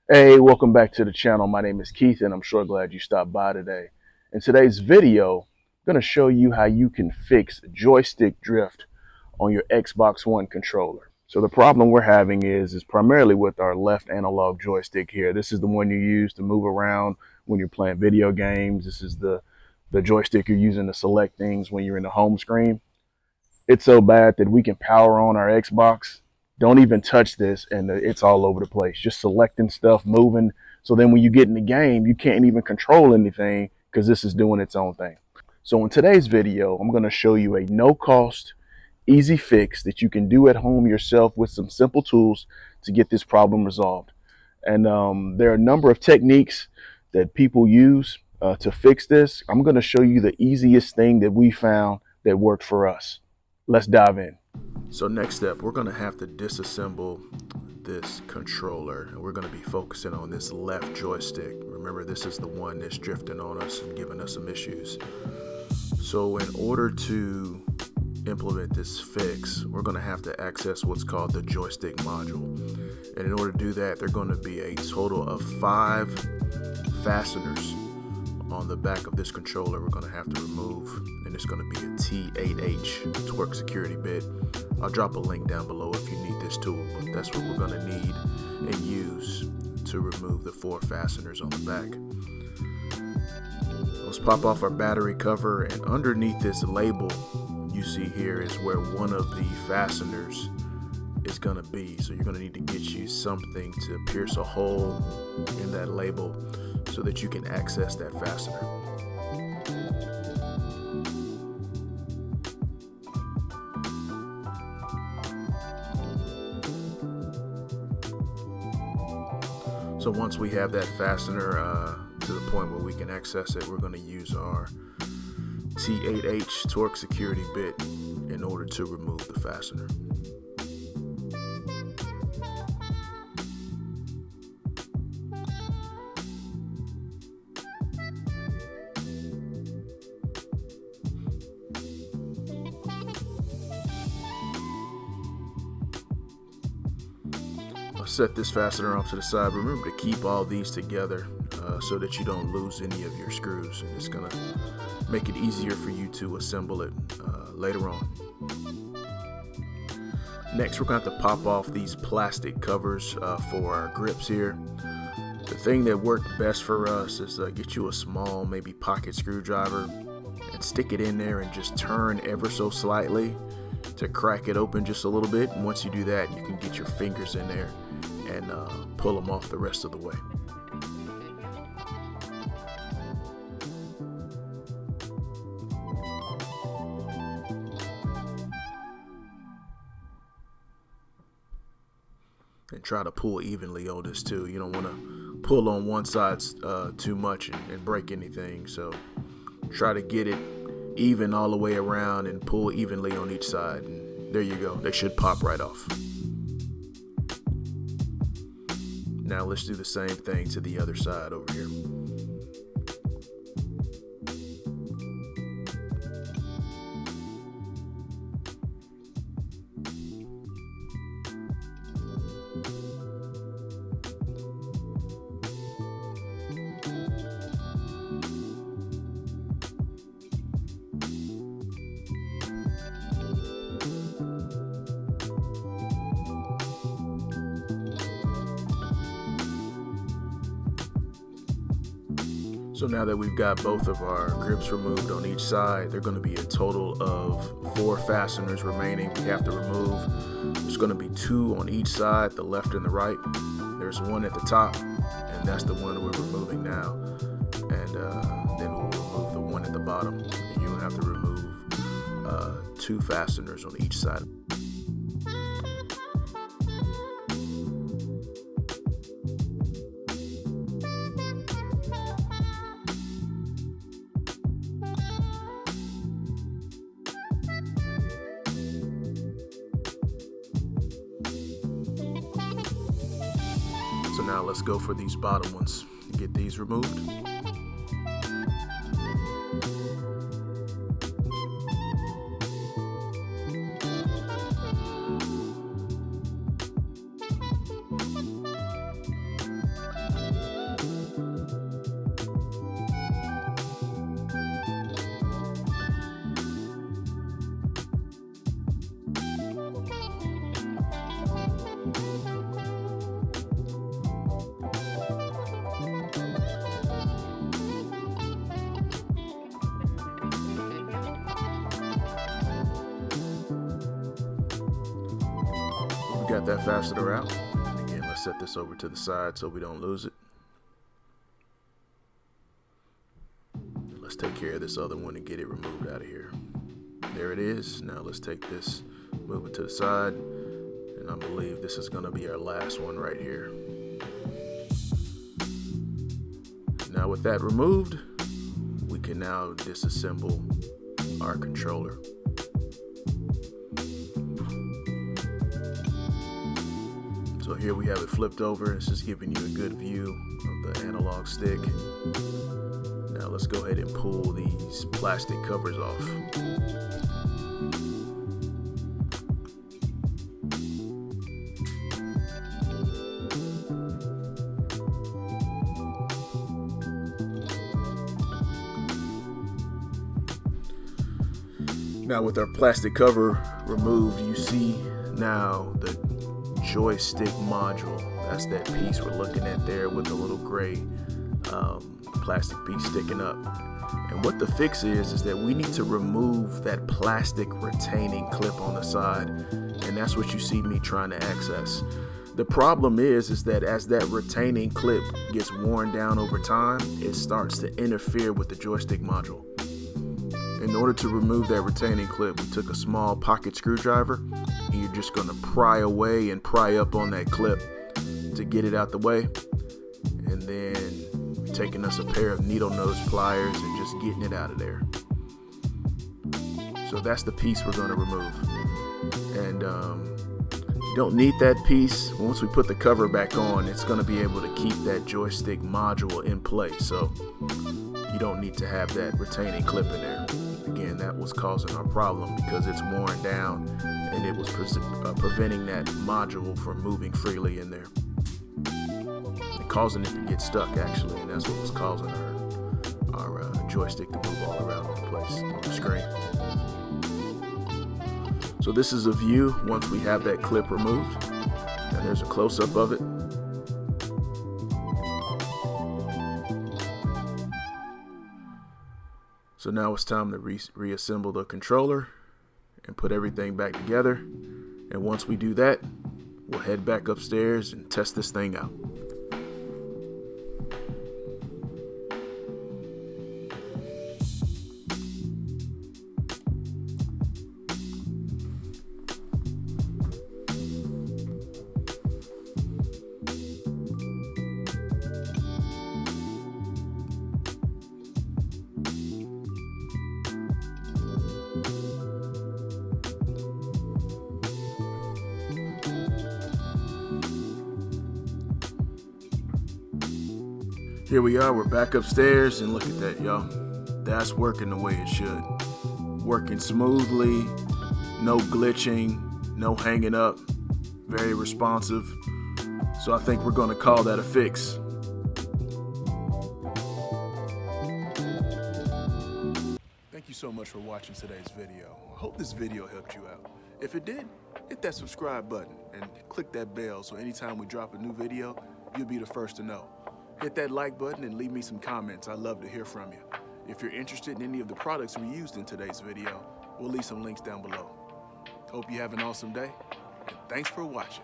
Hey, welcome back to the channel. My name is Keith and I'm sure glad you stopped by today. In today's video, I'm going to show you how you can fix joystick drift on your Xbox One controller. So the problem we're having is primarily with our left analog joystick here. This is the one you use to move around when you're playing video games. This is the joystick you're using to select things when you're in the home screen. It's so bad that we can power on our Xbox, don't even touch this, and it's all over the place, just selecting stuff, moving. So then when you get in the game, you can't even control anything because this is doing its own thing. So in today's video, I'm going to show you a no cost, easy fix that you can do at home yourself with some simple tools to get this problem resolved. And there are a number of techniques that people use to fix this. I'm going to show you the easiest thing that we found that worked for us. Let's dive in. So next step, we're going to have to disassemble this controller, and we're going to be focusing on this left joystick. Remember, this is the one that's drifting on us and giving us some issues. So in order to implement this fix, we're going to have to access what's called the joystick module. And in order to do that, there are going to be a total of 5 fasteners on the back of this controller we're going to have to remove, and it's going to be a T8H torque security bit. I'll drop a link down below if you need this tool, but that's what we're going to need and use to remove the 4 fasteners on the back. Let's pop off our battery cover, and underneath this label you see here is where one of the fasteners is going to be. So you're going to need to get you something to pierce a hole in that label so that you can access that fastener. So once we have that fastener to the point where we can access it, we're going to use our T8H torque security bit in order to remove the fastener. Set this fastener off to the side. Remember to keep all these together so that you don't lose any of your screws, and it's going to make it easier for you to assemble it later on. Next, we're going to have to pop off these plastic covers for our grips here. The thing that worked best for us is get you a small, maybe pocket screwdriver, and stick it in there and just turn ever so slightly to crack it open just a little bit. And once you do that, you can get your fingers in there and pull them off the rest of the way. And try to pull evenly on this too. You don't want to pull on one side too much and break anything. So try to get it even all the way around and pull evenly on each side. And there you go. They should pop right off. Now let's do the same thing to the other side over here. So now that we've got both of our grips removed on each side, there are going to be a total of 4 fasteners remaining we have to remove. There's going to be 2 on each side, the left and the right. There's one at the top, and that's the one we're removing now. And then we'll remove the one at the bottom. And you'll have to remove 2 fasteners on each side. So now let's go for these bottom ones. Get these removed. we've got that fastener out. And again, let's set this over to the side so we don't lose it. And let's take care of this other one and get it removed out of here. There it is. Now let's take this, move it to the side, and I believe this is going to be our last one right here. Now with that removed, we can now disassemble our controller. So here we have it flipped over. It's just giving you a good view of the analog stick. Now let's go ahead and pull these plastic covers off. Now with our plastic cover removed, you see now the joystick module. That's that piece we're looking at there with the little gray plastic piece sticking up. And what the fix is that we need to remove that plastic retaining clip on the side, and that's what you see me trying to access. The problem is that as that retaining clip gets worn down over time, it starts to interfere with the joystick module. In order to remove that retaining clip, we took a small pocket screwdriver, and you're just going to pry away and pry up on that clip to get it out the way. And then taking us a pair of needle nose pliers and just getting it out of there. So that's the piece we're going to remove. And you don't need that piece. Once we put the cover back on, it's going to be able to keep that joystick module in place. So you don't need to have that retaining clip in there. Again, that was causing our problem because it's worn down and it was preventing that module from moving freely in there. And causing it to get stuck actually, and that's what was causing our joystick to move all around the place on the screen. So this is a view once we have that clip removed, and there's a close-up of it. So now it's time to reassemble the controller and put everything back together. And once we do that, we'll head back upstairs and test this thing out. Here we are, we're back upstairs, and look at that, y'all. That's working the way it should. Working smoothly, no glitching, no hanging up, very responsive. So I think we're gonna call that a fix. Thank you so much for watching today's video. I hope this video helped you out. If it did, hit that subscribe button and click that bell so anytime we drop a new video, you'll be the first to know. Hit that like button and leave me some comments. I'd love to hear from you. If you're interested in any of the products we used in today's video, we'll leave some links down below. Hope you have an awesome day, and thanks for watching.